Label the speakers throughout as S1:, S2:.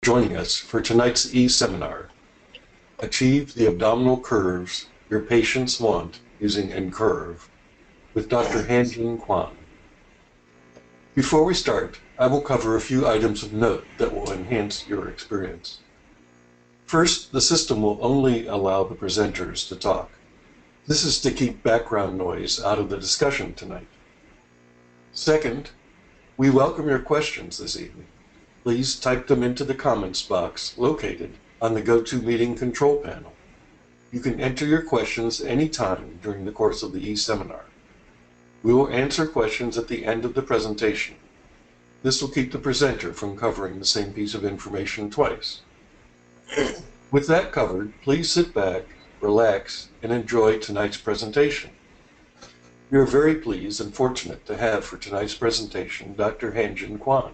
S1: joining us for tonight's e-seminar, Achieve the Abdominal Curves Your Patients Want Using enCurve, with Dr. Han-Jin Kwon. Before we start, I will cover a few items of note that will enhance your experience. First, the system will only allow the presenters to talk. This is to keep background noise out of the discussion tonight. Second, we welcome your questions this evening. Please type them into the comments box located on the GoToMeeting control panel. You can enter your questions anytime during the course of the e-seminar. We will answer questions at the end of the presentation. This will keep the presenter from covering the same piece of information twice. With that covered, please sit back, relax, and enjoy tonight's presentation. We are very pleased and fortunate to have for tonight's presentation Dr. Han-Jin Kwon.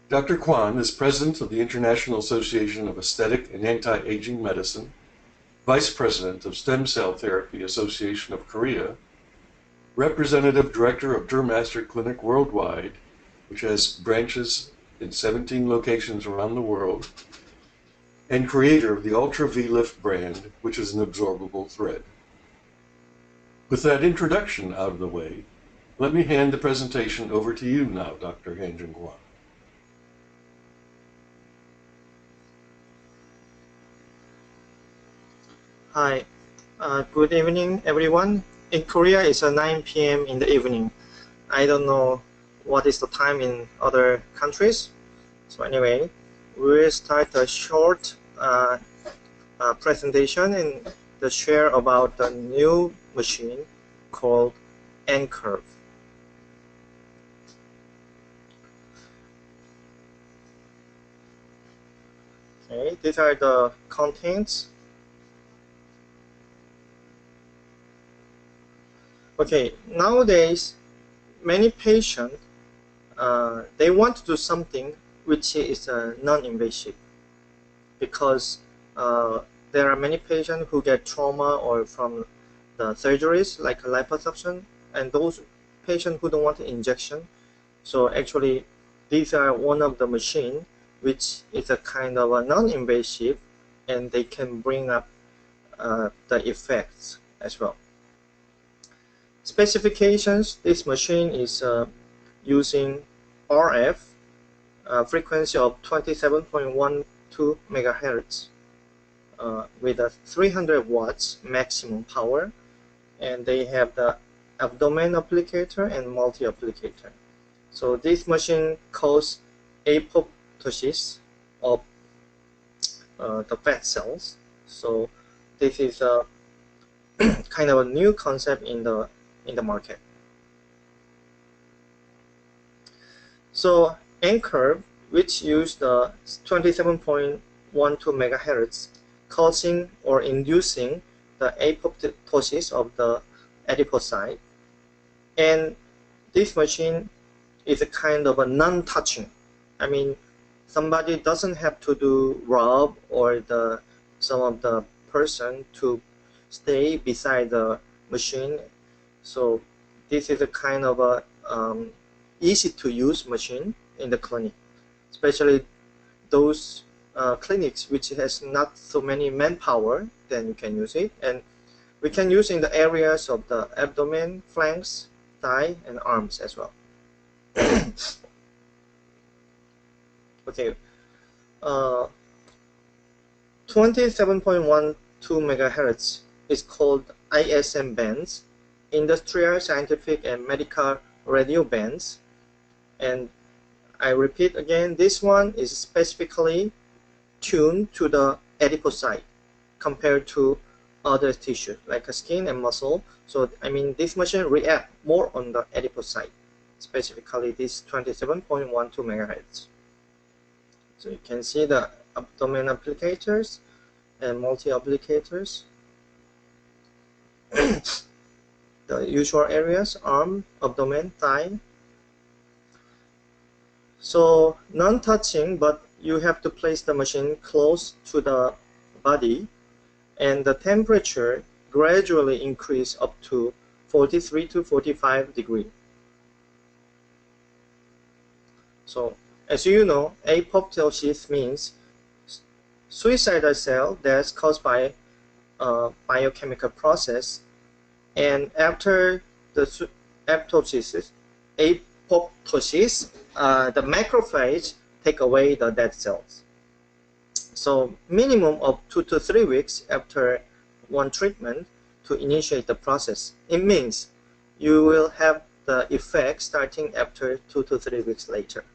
S1: Dr. Kwon is President of the International Association of Aesthetic and Anti-Aging Medicine, Vice President of Stem Cell Therapy Association of Korea, Representative Director of Dermaster Clinic Worldwide, which has branches in 17 locations around the world, and creator of the Ultra V-Lift brand, which is an absorbable thread. With that introduction out of the way, let me hand the presentation over to you now, Dr. Han-Jin Kwon.
S2: Hi, good evening, everyone. In Korea, it's 9 p.m. in the evening. I don't know what is the time in other countries. So anyway, we'll start a short presentation and to share about the new machine called enCurve. Okay, these are the contents. Okay, nowadays, many patients, they want to do something which is non-invasive because there are many patients who get trauma or from the surgeries like liposuction, and those patients who don't want injection. So actually, these are one of the machines which is a kind of a non-invasive, and they can bring up the effects as well. Specifications: this machine is using RF frequency of 27.12 megahertz with a 300 watts maximum power, and they have the abdomen applicator and multi-applicator. So this machine causes apoptosis of the fat cells. So this is a kind of a new concept in the market. So enCurve, which use the 27.12 megahertz, causing or inducing the apoptosis of the adipocyte, and this machine is a kind of a non-touching. I mean, somebody doesn't have to do rub or some of the person to stay beside the machine. So this is a kind of a easy to use machine in the clinic, especially those clinics which has not so many manpower. Then you can use it, and we can use in the areas of the abdomen, flanks, thigh, and arms as well. Okay, 27.12 megahertz is called ISM bands, industrial, scientific, and medical radio bands. And I repeat again, this one is specifically tuned to the adipocyte compared to other tissues like skin and muscle. So I mean, this machine reacts more on the adipocyte, specifically this 27.12 megahertz. So you can see the abdomen applicators and multi-applicators. The usual areas: arm, abdomen, thigh. So non-touching, but you have to place the machine close to the body, and the temperature gradually increase up to 43 to 45 degrees. So As you know, apoptosis means suicidal cell that's caused by a biochemical process, and after the apoptosis, the macrophage take away the dead cells. So minimum of 2 to 3 weeks after one treatment to initiate the process. It means you will have the effect starting after 2 to 3 weeks later.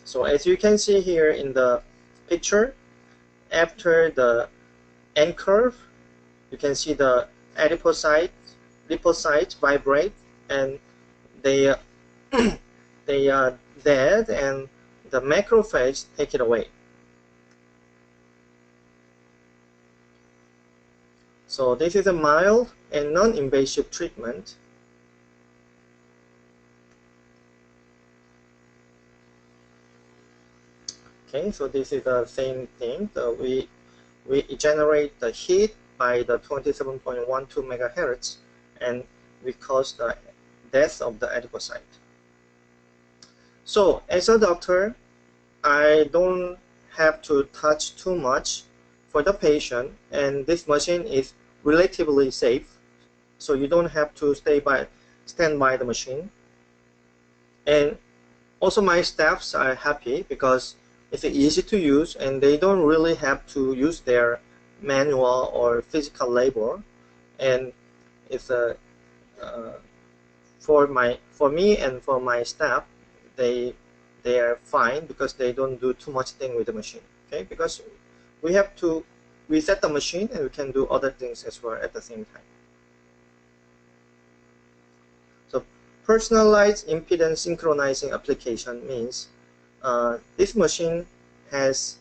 S2: So as you can see here in the picture, after the enCurve, you can see the lipocytes vibrate, and they they are dead, and the macrophage take it away. So this is a mild and non-invasive treatment. Okay, so this is the same thing. We generate the heat by the 27.12 megahertz, and we cause the death of the adipocyte. So as a doctor, I don't have to touch too much for the patient, and this machine is relatively safe, so you don't have to stand by the machine. And also my staffs are happy because it's easy to use, and they don't really have to use their manual or physical labor. And it's for me and for my staff, they are fine because they don't do too much thing with the machine. Okay, because we have to reset the machine, and we can do other things as well at the same time. So personalized impedance synchronizing application means this machine has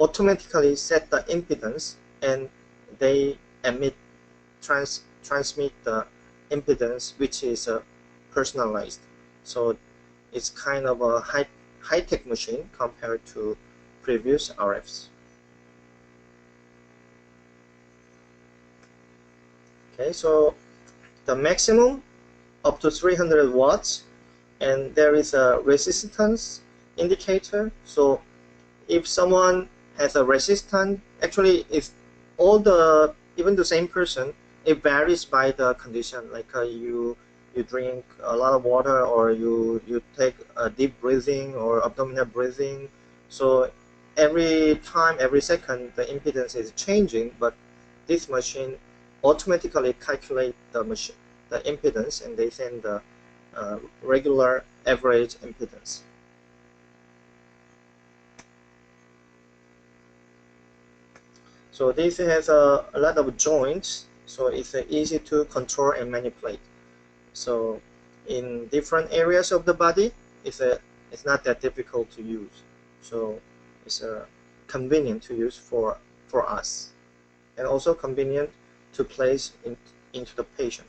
S2: automatically set the impedance, and they transmit the impedance, which is personalized. So it's kind of a high-tech machine compared to previous RFs. Okay, so the maximum up to 300 watts, and there is a resistance indicator. So if someone has a resistance, actually if even the same person, it varies by the condition. Like you drink a lot of water, or you take a deep breathing or abdominal breathing. So every second the impedance is changing, but this machine automatically calculate the impedance, and they send the regular average impedance. So this has a lot of joints, so it's easy to control and manipulate. So in different areas of the body, it's not that difficult to use. So it's convenient to use for us, and also convenient to place into the patient.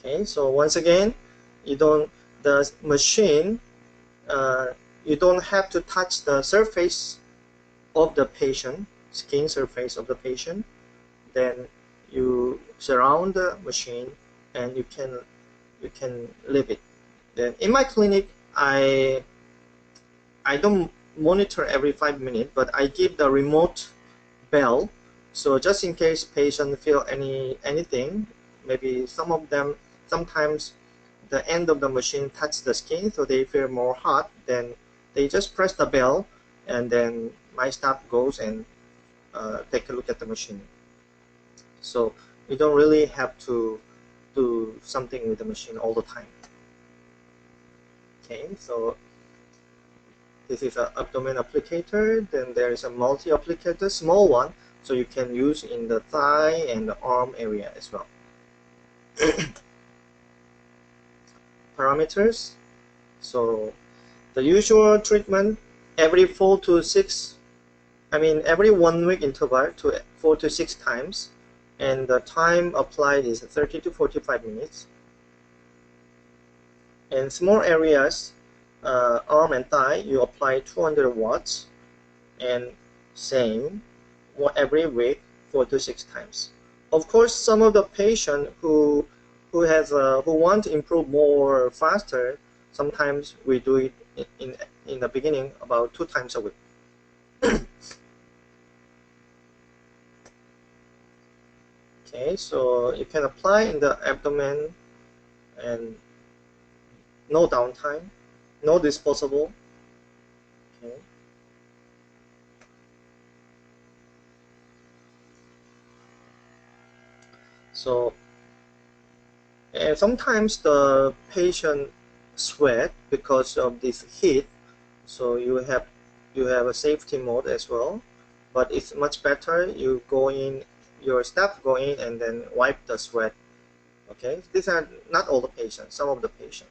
S2: Okay, so once again, the machine, you don't have to touch the surface of the patient, skin surface of the patient. Then you surround the machine, and you can leave it. Then in my clinic, I don't monitor every 5 minutes, but I give the remote bell. So just in case patient feel anything, maybe sometimes the end of the machine touch the skin, so they feel more hot, then they just press the bell, and then my staff goes and take a look at the machine. So you don't really have to do something with the machine all the time. Okay, so this is an abdomen applicator. Then there is a multi-applicator, small one, so you can use in the thigh and the arm area as well. Parameters. So the usual treatment every 1 week interval to 4 to 6 times, and the time applied is 30 to 45 minutes. In small areas, arm and thigh, you apply 200 watts, and same every week 4 to 6 times. Of course, some of the patients who who want to improve more faster, sometimes we do it in the beginning about 2 times a week. Okay, so you can apply in the abdomen and no downtime, no disposable. Okay. So, and sometimes the patient sweat because of this heat, so you have a safety mode as well, but it's much better you go in, your staff go in and then wipe the sweat. Okay, these are not all the patients, some of the patients.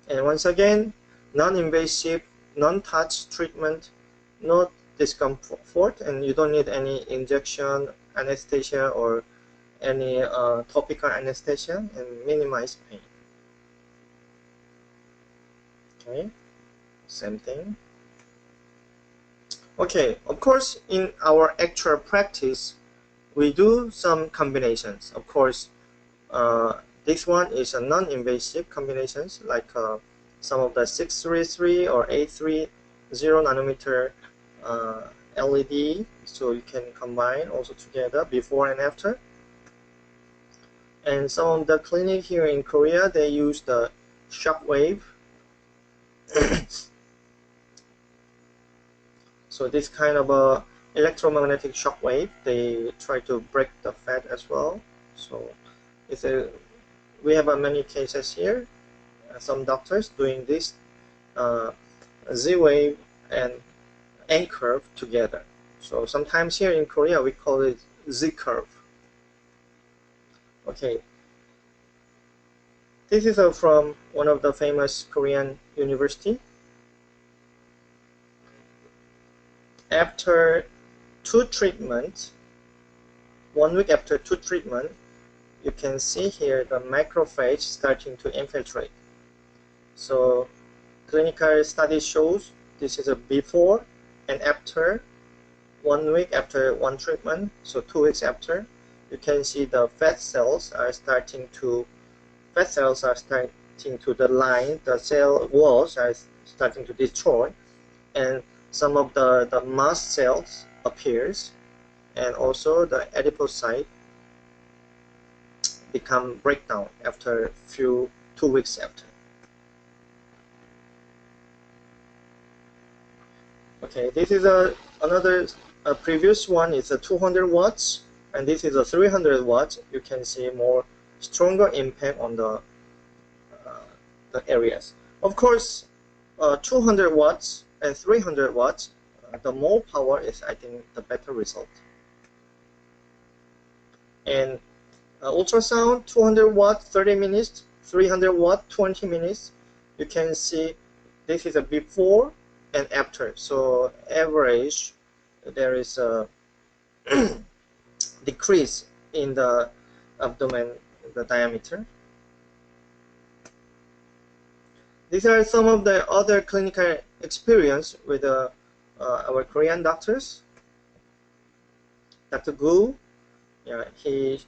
S2: And once again, non-invasive, non-touch treatment, no discomfort, and you don't need any injection anesthesia or any topical anesthesia, and minimize pain. Okay, same thing. Okay, of course, in our actual practice, we do some combinations. Of course, this one is a non-invasive combinations, like some of the 633 or 830 nanometer LED, so you can combine also together before and after. And some of the clinic here in Korea, they use the shock wave. So this kind of a electromagnetic shock wave, they try to break the fat as well. So we have many cases here. Some doctors doing this Z-wave and enCurve together. So sometimes here in Korea we call it Z-curve. Okay, this is from one of the famous Korean university. After 2 treatments, 1 week after 2 treatments, you can see here the macrophage starting to infiltrate. So clinical study shows this is a before and after 1 week after 1 treatment, so 2 weeks after. You can see the fat cells are starting to the line, the cell walls are starting to destroy, and some of the mast cells appears, and also the adipocyte become breakdown after 2 weeks after. Okay, this is another previous one is a 200 watts, and this is a 300 watts. You can see more stronger impact on the areas. Of course, 200 watts and 300 watts, the more power is, I think, the better result. And ultrasound, 200 watt 30 minutes, 300 watt 20 minutes. You can see this is a before and after. So average, there is a decrease in the abdomen, the diameter. These are some of the other clinical experience with our Korean doctors. Dr. Gu, he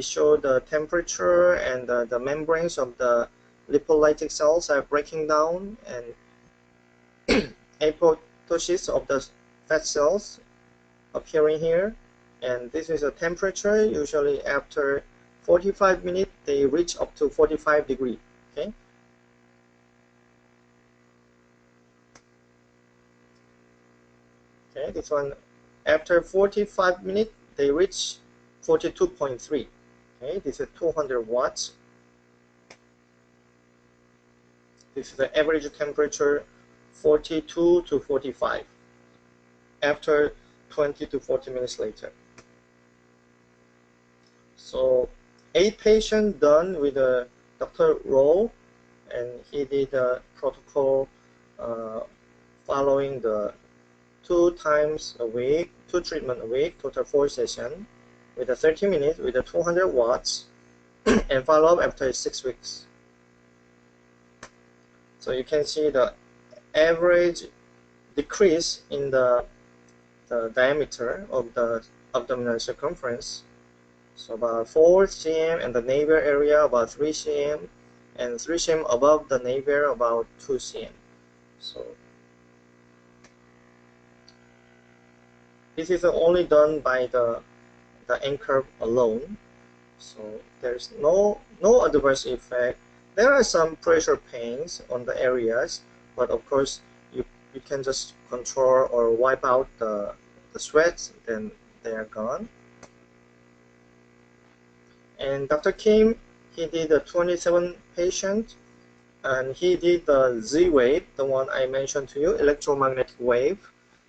S2: showed the temperature and the membranes of the lipolytic cells are breaking down, and apoptosis of the fat cells appearing here. And this is a temperature. Usually after 45 minutes, they reach up to 45 degrees. Okay. Okay, this one, after 45 minutes, they reach 42.3. Okay, this is 200 watts. This is the average temperature, 42 to 45, after 20 to 40 minutes later. So 8 patients done with Dr. Rowe, and he did a protocol following the 2 times a week, 2 treatment a week, total 4 sessions, with a 30 minutes with a 200 watts, and follow up after 6 weeks. So you can see the average decrease in the diameter of the abdominal circumference So about 4 cm, and the navel area about 3 cm, and 3 cm above the navel about 2 cm. So this is only done by the enCurve alone. So there's no adverse effect. There are some pressure pains on the areas, but of course you can just control or wipe out the sweats, then they are gone. And Dr. Kim, he did a 27 patient, and he did the Z wave, the one I mentioned to you, electromagnetic wave.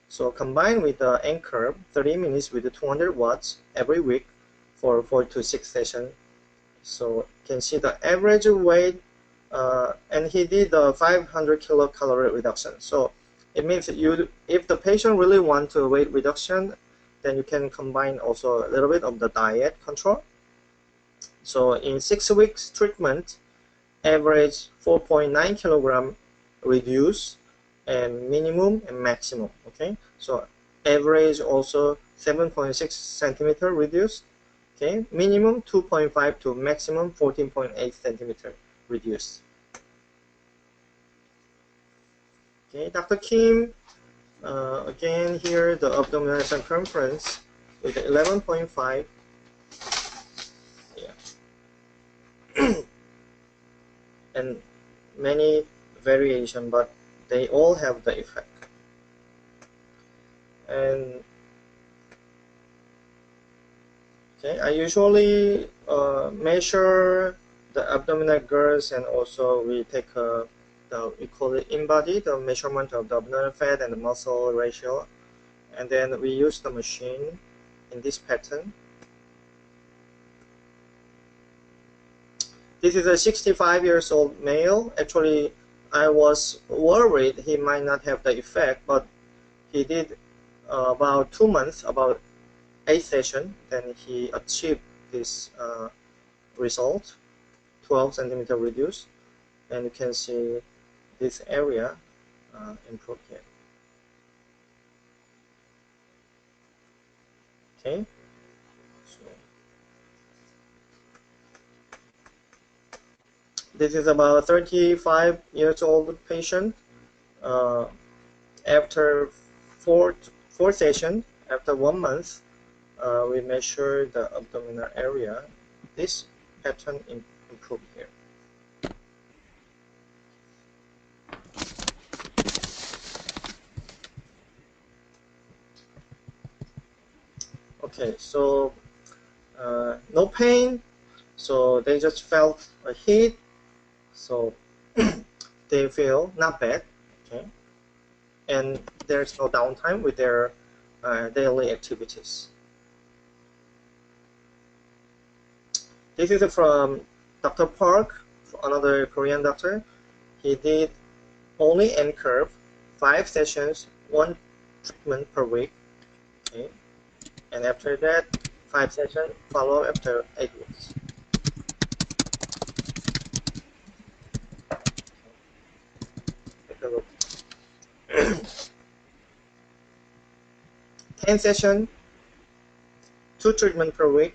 S2: So combined with the enCurve, 30 minutes with the 200 watts every week for 4 to 6 sessions. So you can see the average weight, and he did the 500 kilocalorie reduction. So it means that if the patient really wants a weight reduction, then you can combine also a little bit of the diet control. So in 6 weeks treatment, average 4.9 kilogram reduce, and minimum and maximum. Okay, so average also 7.6 centimeter reduced. Okay, minimum 2.5 to maximum 14.8 centimeter reduced. Okay, Dr. Kim, again here the abdominal circumference with 11.5. Yeah. And many variation, but they all have the effect. And okay, I usually measure the abdominal girth, and also we take we call it in-body, the measurement of the abdominal fat and the muscle ratio, and then we use the machine in this pattern. This is a 65 years old male. Actually, I was worried he might not have the effect, but he did about 2 months, about 8 sessions, then he achieved this result, 12 centimeter reduced, and you can see this area improved here. Okay, so this is about 35 years old patient. After four sessions, after 1 month, we measure the abdominal area. This pattern improved here. Okay, so no pain, so they just felt a heat, so they feel not bad. Okay, and there's no downtime with their daily activities. This is from Dr. Park, another Korean doctor. He did only enCurve, 5 sessions, 1 treatment per week. Okay, and after that, 5 sessions follow after 8 weeks. Take a look. 10 sessions, 2 treatment per week.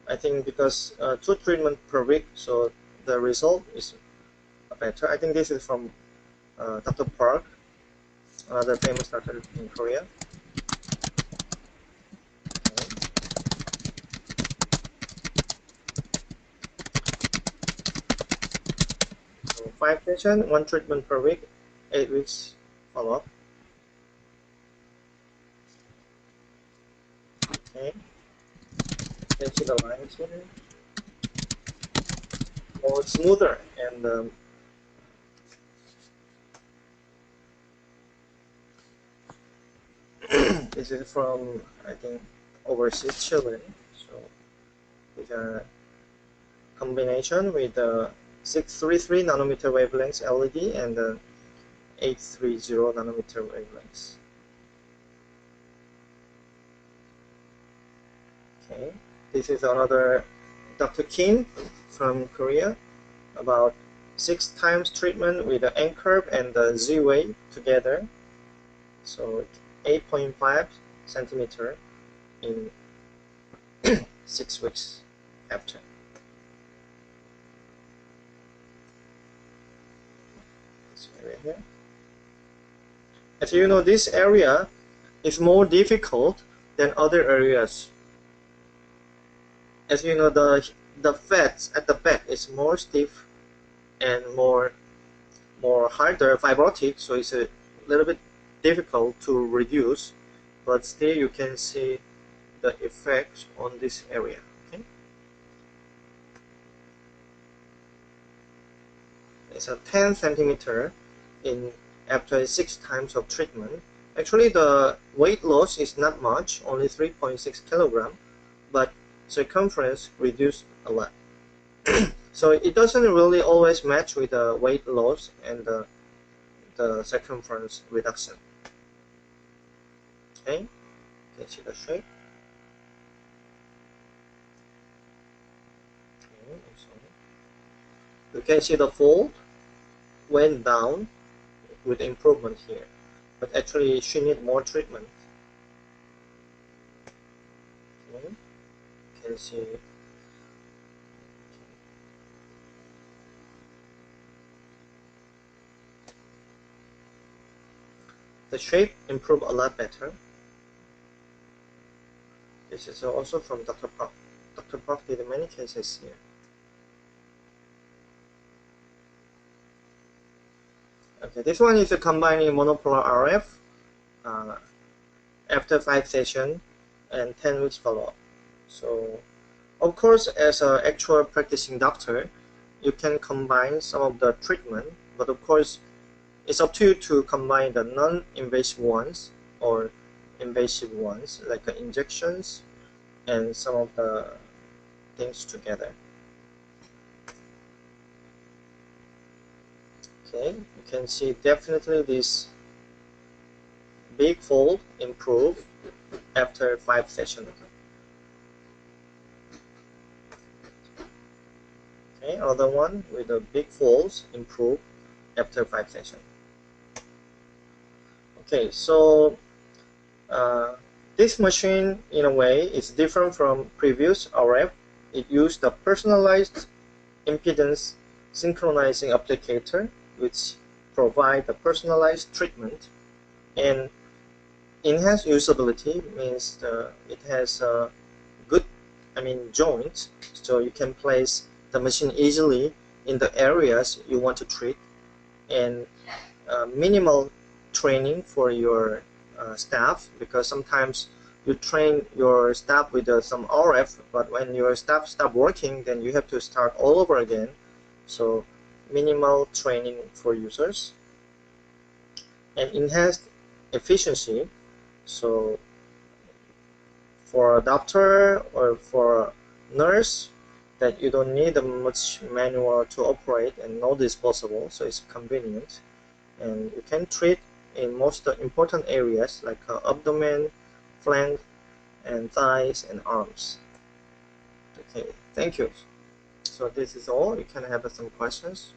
S2: I think because 2 treatment per week, so the result is better. I think this is from Dr. Park, another famous doctor in Korea. So 5 sessions, 1 treatment per week, 8 weeks follow-up. Okay. You can see the lines here. More smoother, and this is from, I think, overseas Chile. So with a combination with the 633 nanometer wavelengths LED and the 830 nanometer wavelengths. Okay, this is another Dr. Kim from Korea, about 6 times treatment with the enCurve and the Z-Wave together. So 8.5 centimeter in 6 weeks after. This area here. As you know, this area is more difficult than other areas. As you know, the fat at the back is more stiff and more harder, fibrotic, so it's a little bit difficult to reduce, but still you can see the effects on this area. Okay, it's a 10 centimeter in after 6 times of treatment. Actually, the weight loss is not much, only 3.6 kilogram, but circumference reduced a lot. So it doesn't really always match with the weight loss and the circumference reduction. Okay, you can see the shape. Okay, you can see the fold went down with improvement here, but actually she needs more treatment. Okay, you can see. The shape improved a lot better. This is also from Dr. Park. Dr. Park did many cases here. Okay, this one is combining monopolar RF after 5 sessions and 10 weeks follow-up. So, of course, as an actual practicing doctor, you can combine some of the treatment, but of course, it's up to you to combine the non-invasive ones or invasive ones, like injections and some of the things together. Okay, you can see definitely this big fold improve after 5 sessions. Okay, other one with the big folds improve after 5 sessions. Okay, so this machine in a way is different from previous RF. It used a personalized impedance synchronizing applicator, which provide a personalized treatment, and enhanced usability means it has a good, joint, so you can place the machine easily in the areas you want to treat, and minimal training for your staff, because sometimes you train your staff with some RF, but when your staff stop working, then you have to start all over again. So minimal training for users, and enhanced efficiency. So for a doctor or for a nurse, that you don't need much manual to operate and no disposable, so it's convenient, and you can treat in most important areas like abdomen, flank, and thighs and arms. Okay, thank you. So this is all. You can have some questions.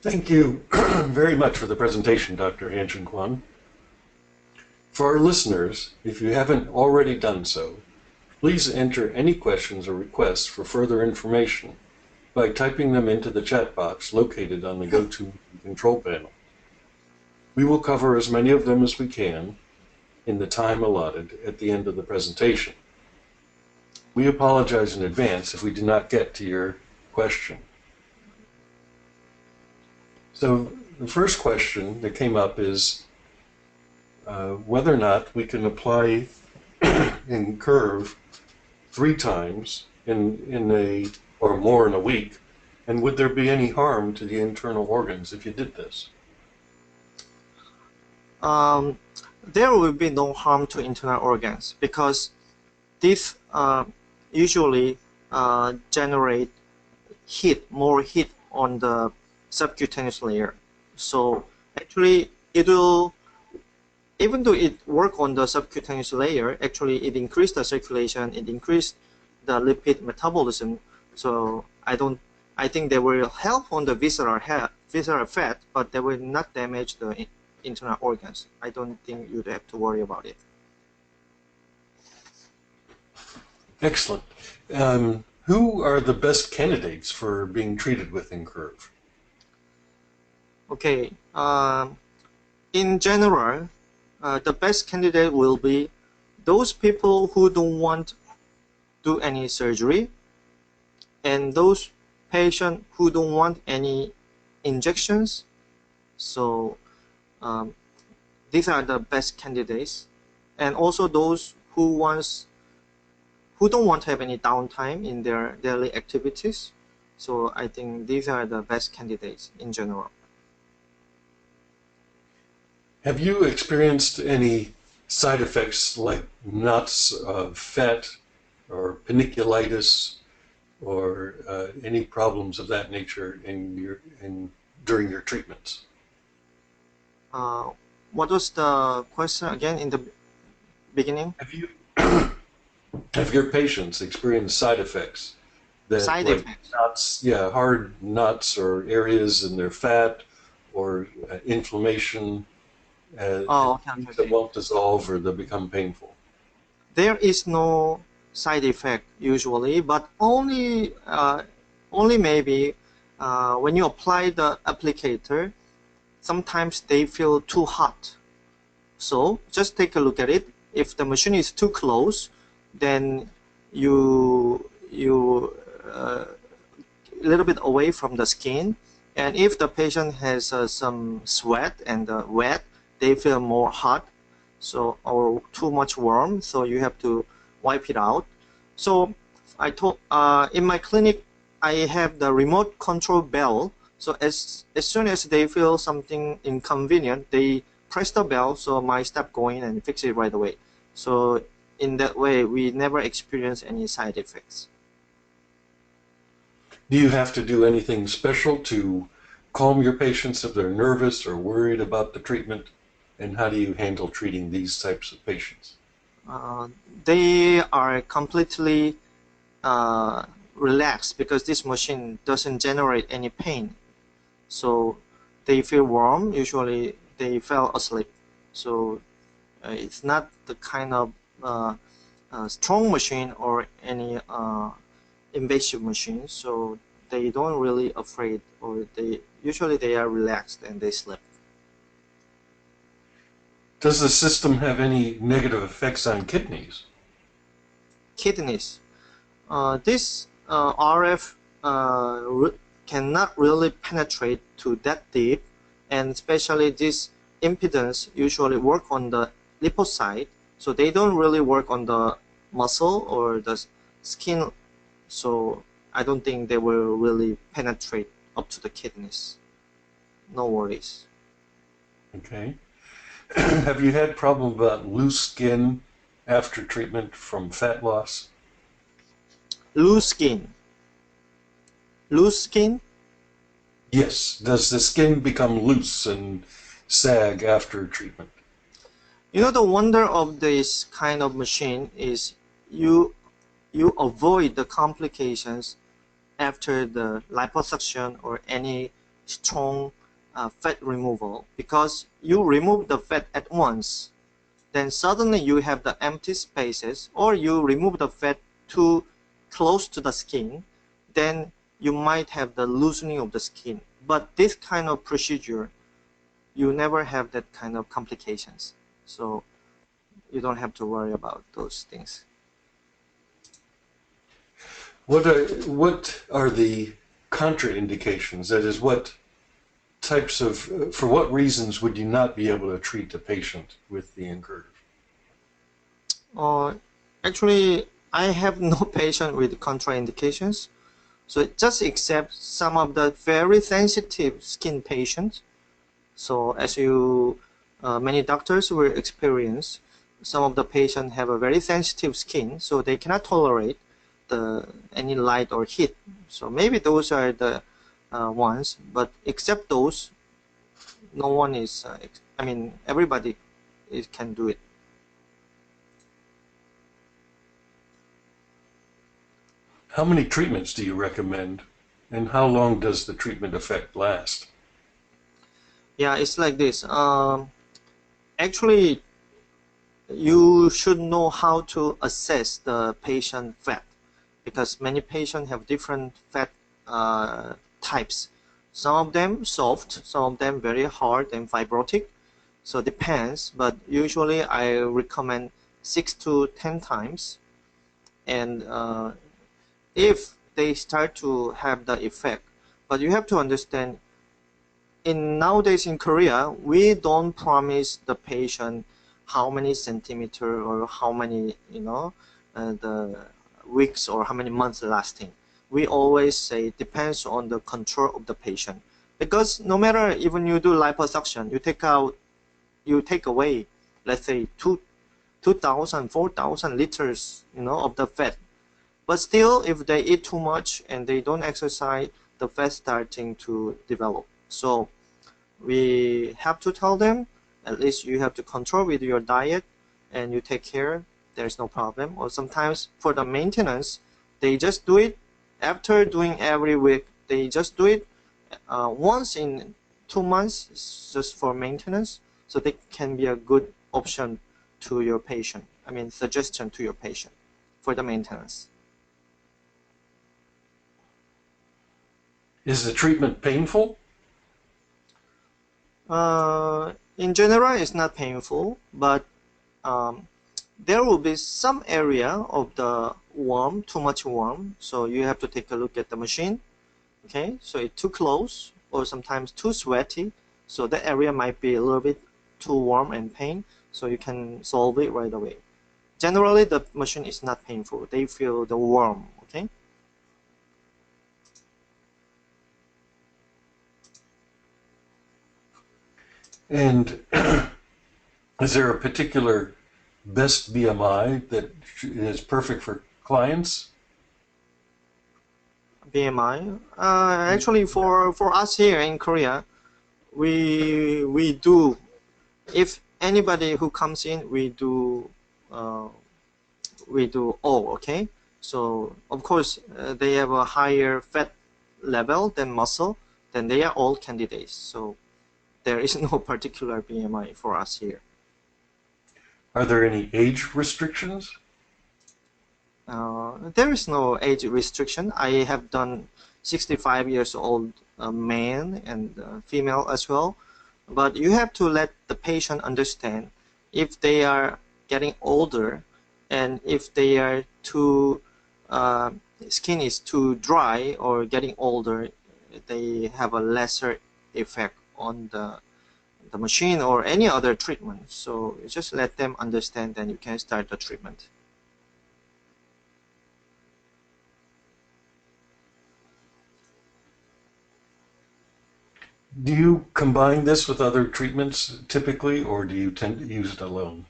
S1: Thank you very much for the presentation, Dr. Han-Jun Kwon. For our listeners, if you haven't already done so, please enter any questions or requests for further information by typing them into the chat box located on the GoTo control panel. We will cover as many of them as we can in the time allotted at the end of the presentation. We apologize in advance if we did not get to your question. So the first question that came up is whether or not we can apply enCurve 3 times or more in a week, and would there be any harm to the internal organs if you did this?
S2: There will be no harm to internal organs, because this usually generate more heat on the subcutaneous layer. So actually it will, even though it work on the subcutaneous layer, actually it increased the circulation, it increased the lipid metabolism. So I think they will help on the visceral fat, but they will not damage the internal organs. I don't think you'd have to worry about it.
S1: Excellent. Who are the best candidates for being treated with enCurve?
S2: Okay, in general, the best candidate will be those people who don't want to do any surgery, and those patients who don't want any injections. So these are the best candidates, and also those who don't want to have any downtime in their daily activities. So I think these are the best candidates in general.
S1: Have you experienced any side effects like knots of fat or paniculitis or any problems of that nature during your treatments?
S2: What was the question again in the beginning?
S1: Have your patients experienced side effects that
S2: Side
S1: like
S2: effects.
S1: knots, hard knots or areas in their fat or inflammation
S2: Okay.
S1: that won't dissolve or that become painful?
S2: There is no side effect usually, but only maybe when you apply the applicator, sometimes they feel too hot. So just take a look at it. If the machine is too close, then you a little bit away from the skin. And if the patient has some sweat and wet, they feel more hot, so or too much warm, so you have to wipe it out. So I told in my clinic, I have the remote control bell. So as soon as they feel something inconvenient, they press the bell, so my staff go in and fix it right away. So in that way, we never experience any side effects.
S1: Do you have to do anything special to calm your patients if they're nervous or worried about the treatment? And how do you handle treating these types of patients?
S2: They are completely relaxed because this machine doesn't generate any pain. So they feel warm. Usually they fell asleep. So it's not the kind of strong machine or any invasive machine. So they don't really afraid, or they are relaxed and they sleep.
S1: Does the system have any negative effects on kidneys?
S2: Kidneys. This RF cannot really penetrate to that deep, and especially this impedance usually work on the lipocyte, so they don't really work on the muscle or the skin. So I don't think they will really penetrate up to the kidneys. No worries.
S1: Okay. Have you had problem about loose skin after treatment from fat loss?
S2: Loose skin. Loose skin?
S1: Yes. Does the skin become loose and sag after treatment?
S2: You know, the wonder of this kind of machine is you avoid the complications after the liposuction or any strong fat removal, because you remove the fat at once, then suddenly you have the empty spaces, or you remove the fat too close to the skin, then you might have the loosening of the skin. But this kind of procedure, you never have that kind of complications. So you don't have to worry about those things.
S1: What are the contraindications? That is, what types of, for what reasons would you not be able to treat a patient with the enCurve?
S2: Actually, I have no patient with contraindications. So just except some of the very sensitive skin patients. So as many doctors will experience, some of the patients have a very sensitive skin, so they cannot tolerate any light or heat. So maybe those are the ones, but except those, no one is, everybody can do it.
S1: How many treatments do you recommend, and how long does the treatment effect last?
S2: Yeah, it's like this. Actually, you should know how to assess the patient fat, because many patients have different fat types. Some of them soft, some of them very hard and fibrotic. So depends, but usually I recommend 6 to 10 times. And if they start to have the effect, but you have to understand, in nowadays in Korea, we don't promise the patient how many centimeter or how many, the weeks or how many months lasting. We always say depends on the control of the patient, because no matter even you do liposuction, you take away, let's say 2,000, 4,000 liters, of the fat. But still, if they eat too much and they don't exercise, the fat starting to develop. So we have to tell them, at least you have to control with your diet and you take care, there's no problem. Or sometimes for the maintenance, they just do it after doing every week. They just do it once in 2 months, just for maintenance. So they can be a good option to your patient. I mean, suggestion to your patient for the maintenance.
S1: Is the treatment painful?
S2: In general, it's not painful, but um, there will be some area of the worm, too much worm, so you have to take a look at the machine. Okay, so it's too close or sometimes too sweaty, so that area might be a little bit too warm and pain, so you can solve it right away. Generally, the machine is not painful. They feel the worm. Okay.
S1: And is there a particular best BMI that is perfect for clients?
S2: BMI. Actually, for us here in Korea, we do. If anybody who comes in, uh, we do all. Okay. So of course, they have a higher fat level than muscle, then they are all candidates. So there is no particular BMI for us here.
S1: Are there any age restrictions?
S2: There is no age restriction. I have done 65 years old man and female as well. But you have to let the patient understand, if they are getting older and if they are too uh, skin is too dry or getting older, they have a lesser effect on the machine or any other treatment. So you just let them understand, then you can start the treatment.
S1: Do you combine this with other treatments typically, or do you tend to use it alone?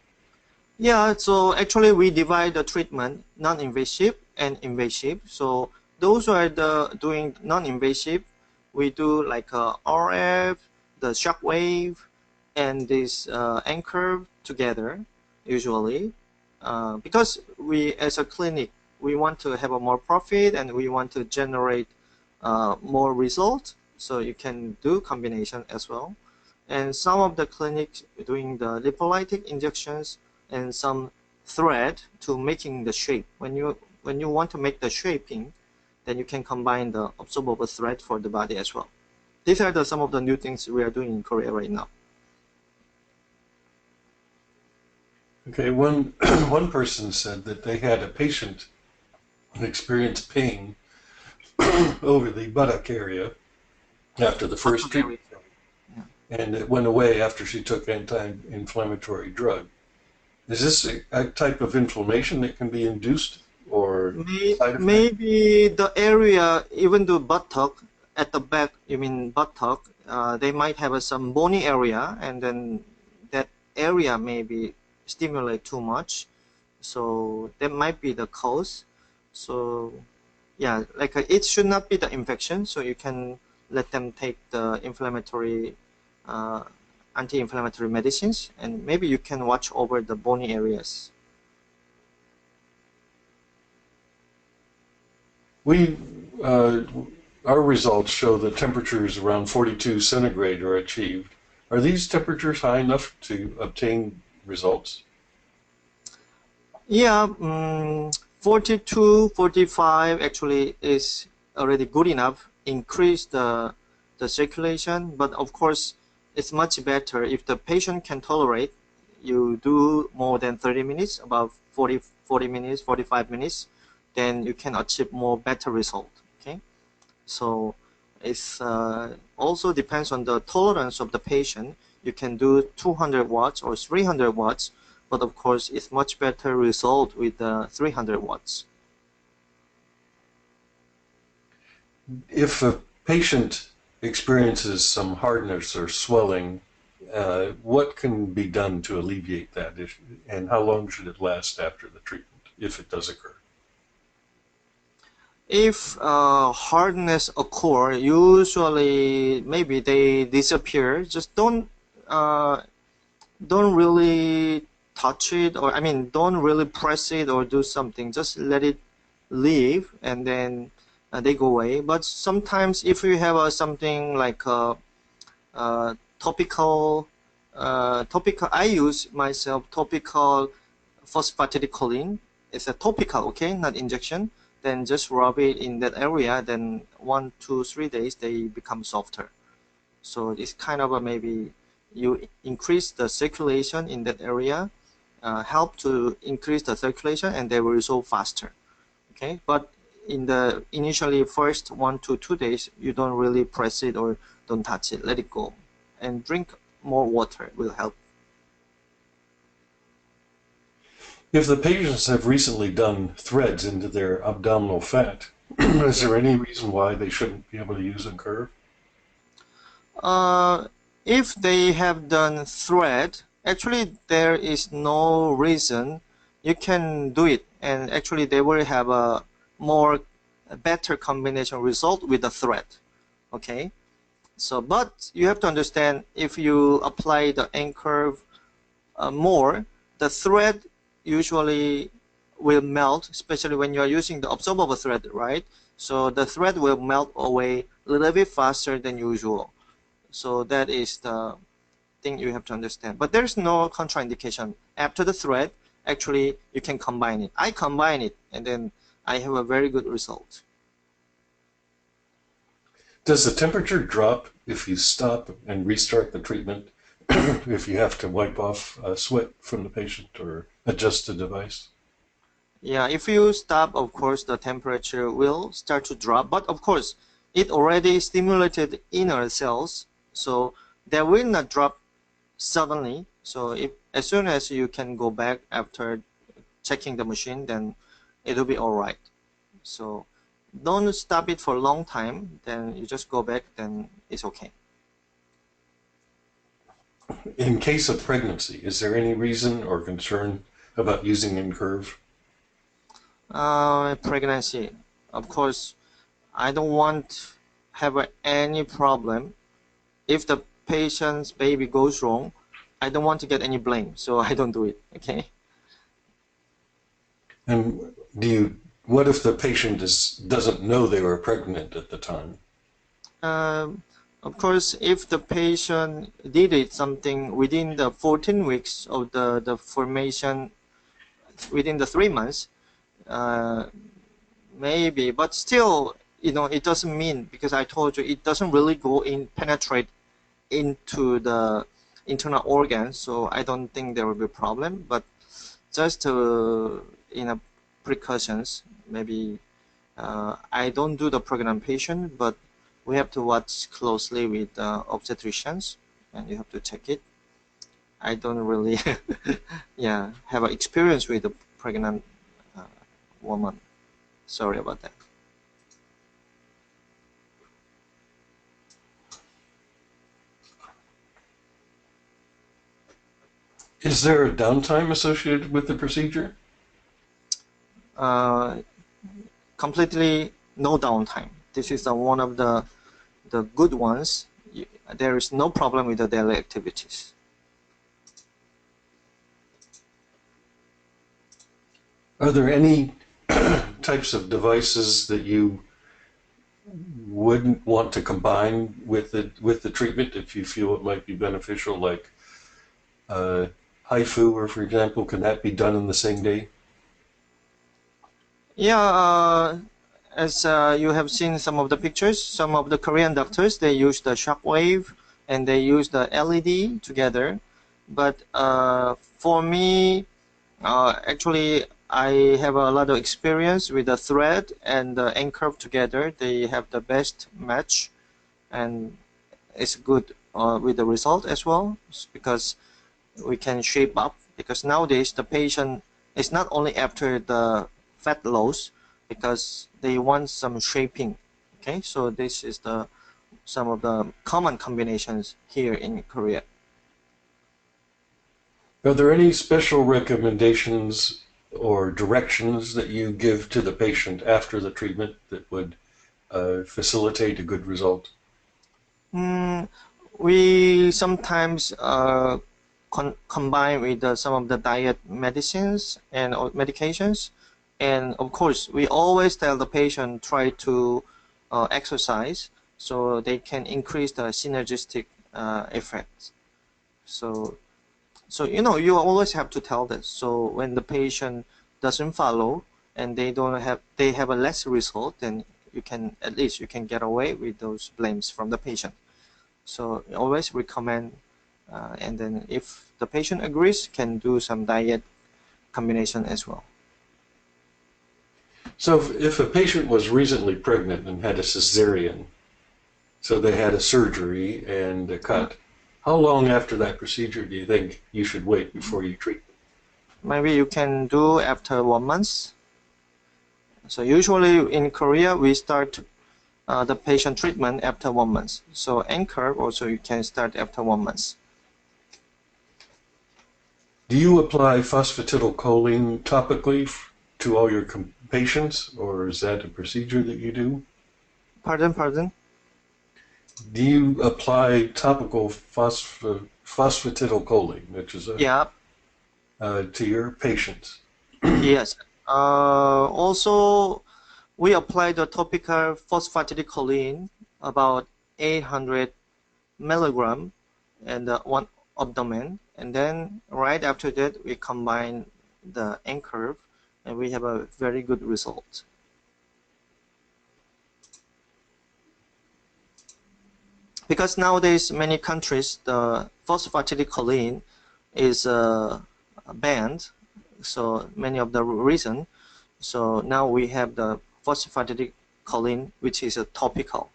S2: Yeah, so actually we divide the treatment non-invasive and invasive. So those who are doing non-invasive, we do like RF, the shock wave, and this enCurve together usually, because we as a clinic, we want to have a more profit and we want to generate more results. So you can do combination as well. And some of the clinics doing the lipolytic injections and some thread to making the shape. When you want to make the shaping, then you can combine the absorbable thread for the body as well. These are some of the new things we are doing in Korea right now.
S1: Okay, one one person said that they had a patient experience pain over the buttock area after the first treatment,
S2: Yeah.
S1: and it went away after she took anti-inflammatory drug. Is this a type of inflammation that can be induced or side effect?
S2: Maybe the area, even the buttock at the back, you mean buttock, they might have some bony area, and then that area maybe stimulate too much. So that might be the cause. So yeah, like it should not be the infection. So you can let them take the uh, anti-inflammatory medicines, and maybe you can watch over the bony areas.
S1: We uh, our results show that temperatures around 42 centigrade are achieved Are these temperatures high enough to obtain results?
S2: Yeah, 42, 45 actually is already good enough. Increase the circulation, but of course, it's much better if the patient can tolerate. You do more than 30 minutes, about 40 minutes, 45 minutes, then you can achieve more better result. Okay, so it's also depends on the tolerance of the patient. You can do 200 watts or 300 watts, but of course it's much better result with 300 watts.
S1: If a patient experiences some hardness or swelling, what can be done to alleviate that issue, and how long should it last after the treatment, if it does occur?
S2: If hardness occur, usually maybe they disappear. Just don't really touch it, or I mean don't really press it or do something. Just let it leave, and then they go away. But sometimes if you have something like topical, I use myself topical phosphatidylcholine. It's a topical, okay, not injection. Then just rub it in that area, then 1, 2, 3 days they become softer. So it's kind of a maybe you increase the circulation in that area, help to increase the circulation, and they will resolve faster. Okay, but in the initially first 1 to 2 days, you don't really press it or don't touch it. Let it go, and drink more water will help.
S1: If the patients have recently done threads into their abdominal fat, is there any reason why they shouldn't be able to use enCurve?
S2: If they have done thread, actually there is no reason you can do it, and actually they will have a better combination result with the thread. Okay, so but you have to understand, if you apply the enCurve more, the thread usually will melt, especially when you are using the absorbable thread, right? So the thread will melt away a little bit faster than usual. So that is the thing you have to understand. But there's no contraindication. After the thread, actually you can combine it. I combine it, and then I have a very good result.
S1: Does the temperature drop if you stop and restart the treatment, if you have to wipe off sweat from the patient or adjust the device?
S2: Yeah, if you stop, of course, the temperature will start to drop. But of course, it already stimulated inner cells, so they will not drop suddenly. So if as soon as you can go back after checking the machine, then it will be all right. So don't stop it for a long time. Then you just go back. Then it's okay.
S1: In case of pregnancy, is there any reason or concern about using enCurve?
S2: Pregnancy, of course, I don't want have any problem. If the patient's baby goes wrong, I don't want to get any blame, so I don't do it. Okay.
S1: And what if the patient doesn't know they were pregnant at the time?
S2: Of course, if the patient did it something within the 14 weeks of the formation, within the 3 months, uh, maybe, but still, it doesn't mean, because I told you it doesn't really go in, penetrate into the internal organs, so I don't think there will be a problem. But just precautions, maybe I don't do the pregnant patient, but we have to watch closely with obstetricians, and you have to check it. I don't really yeah, have an experience with the pregnant uh, woman. Sorry about that.
S1: Is there a downtime associated with the procedure?
S2: Uh, Completely no downtime. This is one of the good ones. There is no problem with the daily activities.
S1: Are there any types of devices that you wouldn't want to combine with the treatment if you feel it might be beneficial, like HIFU, or for example, can that be done in the same day?
S2: Yeah, as you have seen some of the pictures, some of the Korean doctors, they use the shockwave and they use the LED together. But for me, actually, I have a lot of experience with the thread and the enCurve together. They have the best match, and it's good with the result as well, because we can shape up. Because nowadays the patient is not only after the fat loss, because they want some shaping. Okay, so this is the some of the common combinations here in Korea.
S1: Are there any special recommendations or directions that you give to the patient after the treatment that would facilitate a good result?
S2: We sometimes combine with some of the diet medicines and medications, and of course we always tell the patient try to exercise so they can increase the synergistic effects. So you always have to tell this. So when the patient doesn't follow and they have a less result, then at least you can get away with those blames from the patient. So always recommend, and then if the patient agrees, can do some diet combination as well.
S1: So if a patient was recently pregnant and had a cesarean, so they had a surgery and a cut, how long after that procedure do you think you should wait before you treat them?
S2: Maybe you can do after 1 month. So usually in Korea, we start the patient treatment after 1 month. So enCurve also you can start after 1 month.
S1: Do you apply phosphatidylcholine topically to all your patients, or is that a procedure that you do?
S2: Pardon?
S1: Do you apply topical phosphatidylcholine, which is
S2: Yeah.
S1: To your patients?
S2: Yes. Also, we apply the topical phosphatidylcholine about 800 milligram and one abdomen, and then right after that we combine the enCurve, and we have a very good result. Because nowadays many countries the phosphatidylcholine is banned, so many of the reason. So now we have the phosphatidylcholine, which is a topical.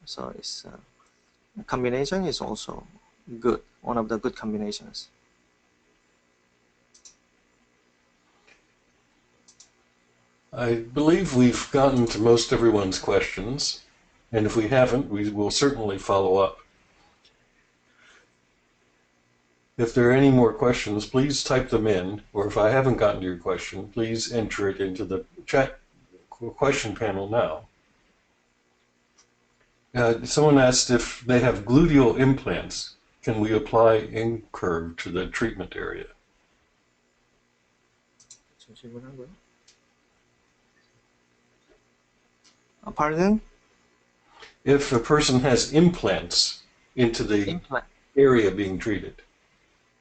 S2: So it's combination is also good, one of the good combinations.
S1: I believe we've gotten to most everyone's questions, and if we haven't, we will certainly follow up. If there are any more questions, please type them in, or if I haven't gotten to your question, please enter it into the chat question panel now. Someone asked if they have gluteal implants, can we apply enCurve to the treatment area?
S2: Pardon?
S1: If a person has implants into the area being treated,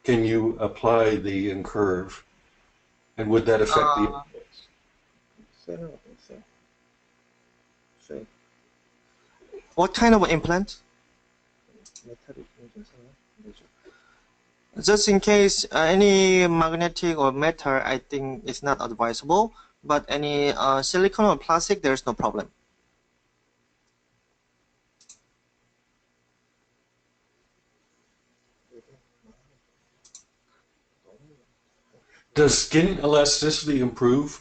S1: can you apply the enCurve, and would that affect the implants?
S2: What kind of implant? Just in case any magnetic or metal, I think it's not advisable, but any silicone or plastic, there's no problem.
S1: Does skin elasticity improve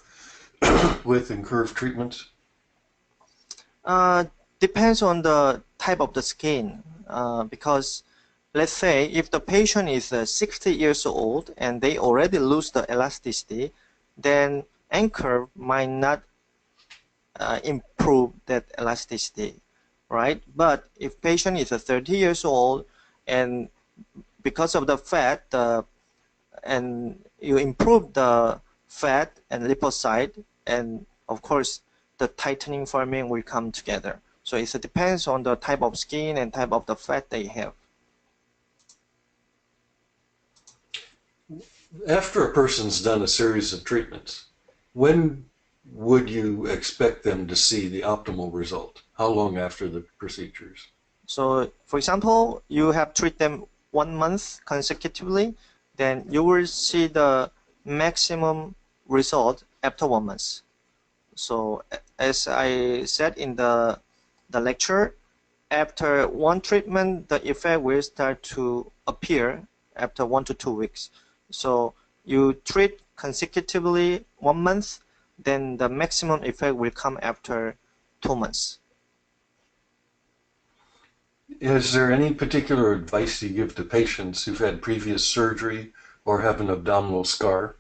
S1: with enCurve treatments?
S2: Depends on the type of the skin, because let's say if the patient is 60 years old and they already lose the elasticity, then enCurve might not improve that elasticity, right? But if patient is 30 years old and because of the fat, and you improve the fat and lipocyte, and of course the tightening firming will come together. So it depends on the type of skin and type of the fat they have.
S1: After a person's done a series of treatments, when would you expect them to see the optimal result? How long after the procedures?
S2: So, for example, you have treated them 1 month consecutively, then you will see the maximum result after 1 month. So, as I said in the lecture, after one treatment, the effect will start to appear after 1 to 2 weeks. So, you treat consecutively 1 month, then the maximum effect will come after 2 months.
S1: Is there any particular advice you give to patients who've had previous surgery or have an abdominal scar?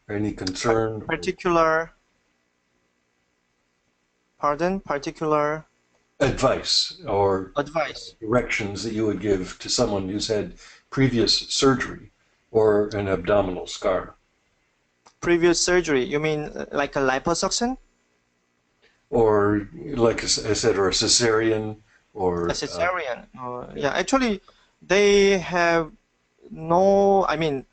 S1: Or any concern?
S2: Particular
S1: Advice or
S2: advice.
S1: directions that you would give to someone who's had previous surgery or an abdominal scar?
S2: Previous surgery, you mean like a liposuction?
S1: Or, like I said, or a cesarean? Or
S2: A cesarean. Yeah, actually, they have no, I mean,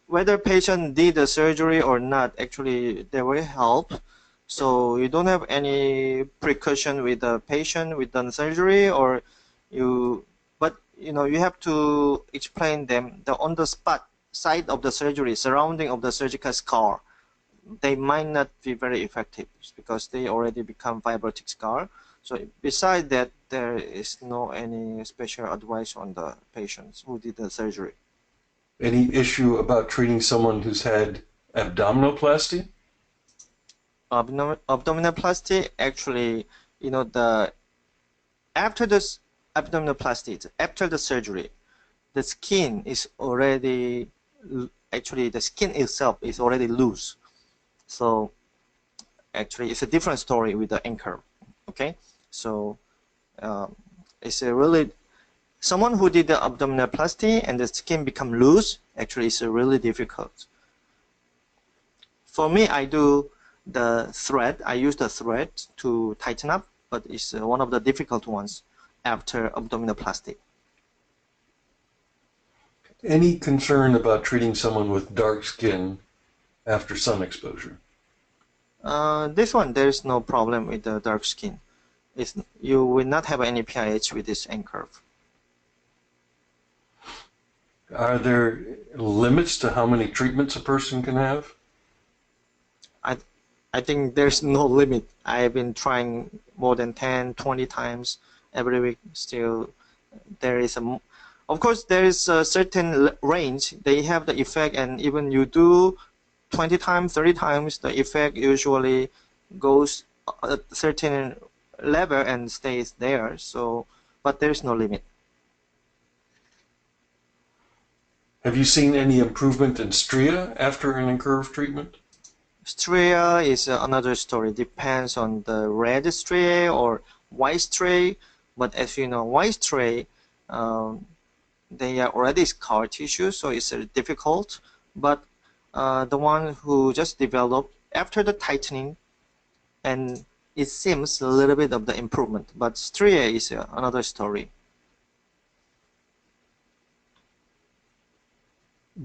S2: whether patient did the surgery or not, actually, they will help. So you don't have any precaution with the patient with done surgery, or but you have to explain them the on the spot side of the surgery, surrounding of the surgical scar. They might not be very effective because they already become fibrotic scar. So besides that, there is no any special advice on the patients who did the surgery.
S1: any issue about treating someone who's had abdominoplasty?
S2: Abdominoplasty, actually, after this abdominoplasty, after the surgery, the skin is already, actually the skin itself is already loose. So actually it's a different story with the enCurve. Okay, so it's a really, someone who did the abdominoplasty and the skin become loose, actually it's really difficult. For me, I do the thread. I use the thread to tighten up, but it's one of the difficult ones after abdominoplasty.
S1: Any concern about treating someone with dark skin after sun exposure?
S2: This one, there's no problem with the dark skin. You will not have any PIH with this enCurve.
S1: Are there limits to how many treatments a person can have?
S2: I think there's no limit. I've been trying more than 10, 20 times every week. Still, there is of course, there is a certain range. They have the effect, and even you do 20 times, 30 times, the effect usually goes at a certain level and stays there. So, but there's no limit.
S1: Have you seen any improvement in stria after an enCurve treatment?
S2: Stria is another story. Depends on the red stria or white stria. But as you know, white stria, they are already scar tissue, so it's difficult. But the one who just developed after the tightening, and it seems a little bit of the improvement. But stria is another story.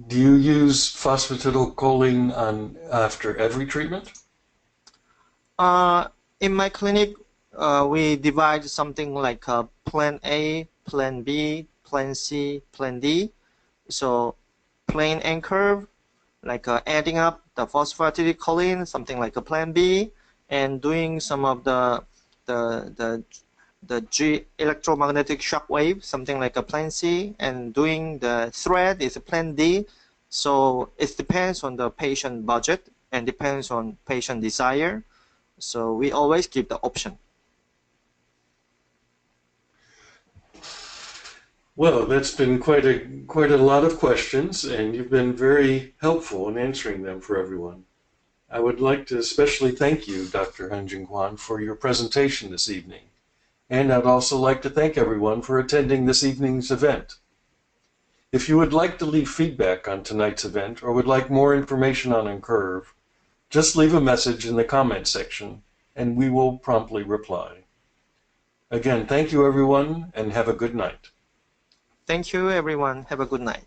S1: Do you use phosphatidylcholine after every treatment?
S2: In my clinic, we divide something like plan A, plan B, plan C, plan D. So plan enCurve, like adding up the phosphatidylcholine, something like a plan B, and doing some of the G electromagnetic shock wave, something like a plan C, and doing the thread is a plan D. So it depends on the patient budget and depends on patient desire. So we always give the option.
S1: Well, that's been quite a lot of questions, and you've been very helpful in answering them for everyone. I would like to especially thank you, Dr. Hanjin Kwan, for your presentation this evening. And I'd also like to thank everyone for attending this evening's event. If you would like to leave feedback on tonight's event or would like more information on enCurve, Just leave a message in the comment section and we will promptly reply. Again, thank you everyone and have a good night.
S2: Thank you everyone. Have a good night.